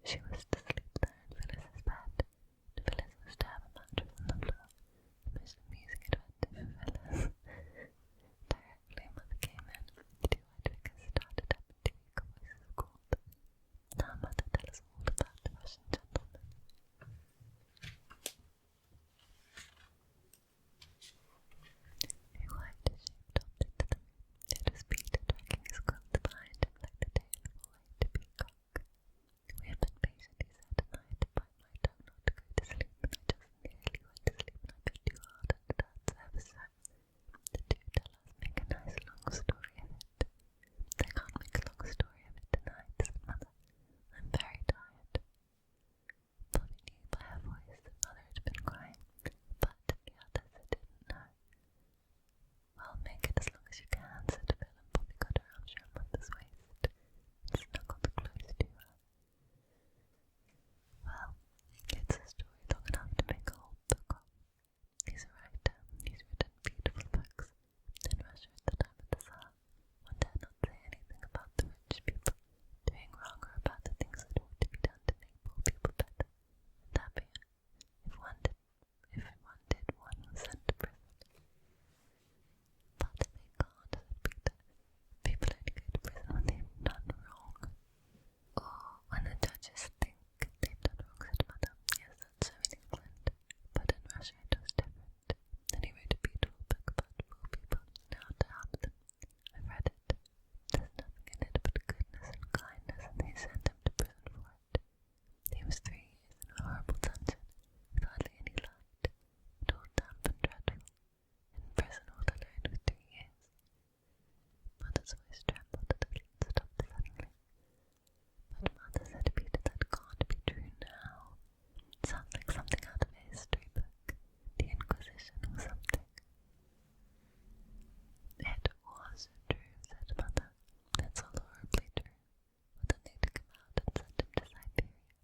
She was to sleep there in Phyllis's bed. Phyllis was to have a mattress on the floor. The most amusing adventure for Phyllis. Directly Mother came in, the two white figures started up and two eager voices called. Now Mother, tell us all about the Russian gentleman. A white-shaped object in the room. It was Peter dragging his quilt behind him like the tail of a white peacock. We have been patient, he said, and I had to bite my tongue not to go to sleep, and I just nearly went to sleep, and I bit too hard, and it hurts ever so. The two tell us, make a nice long story of it. They can't make a long story of it tonight, said Mother. I'm very tired. Bobby knew by her voice that Mother had been crying, but the others didn't know. Well, make it as long as you can, said Phil, and Bobby got her arms around Mother's waist and snuggled close to her. Well, it's a story long enough to make a whole book of. He's a writer. He's written beautiful books. In Russia at the time of the Tsar, one dare not say anything about the rich people doing wrong or about the things that ought to be done to make poor people better and happier. If one did, one was sent to prison. But they can't, said Peter. People only go to prison when they've done wrong. Or when the judges think they've done wrong, said Mother. Yes, that's so in England. But in Russia it was different. Then he wrote a beautiful book about poor people and how to help them. I've read it. There's nothing in it but goodness and kindness, and they sent him to prison for it. He was 3 years in a horrible dungeon, with hardly any light, and all damp and dreadful. In prison all alone for 3 years. Mother's voice trembled a little and stopped suddenly. But Mother, said Peter, that can't be true now. It sounds like something out of a history book, the Inquisition or something. It was true, said Mother. That's all horribly true. But then they took him out and sent him to Siberia.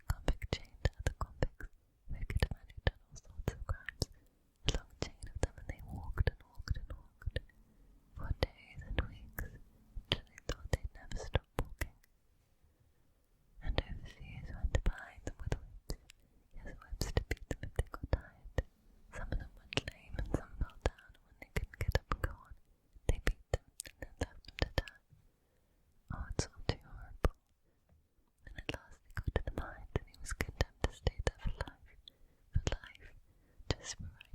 Convict chained to other convicts, wicked men who'd done all sorts of crimes. A long chain of them, and they walked and walked and walked for days and weeks, till they thought they'd never stop walking. And overseers went behind them with whips. Yes, whips to beat them if they got tired. Some of them went lame and some fell down, and when they couldn't get up and go on, they beat them and then left them to die. Oh, it's all too horrible. And at last they got to the mines, and he was condemned to stay there for life, just for writing.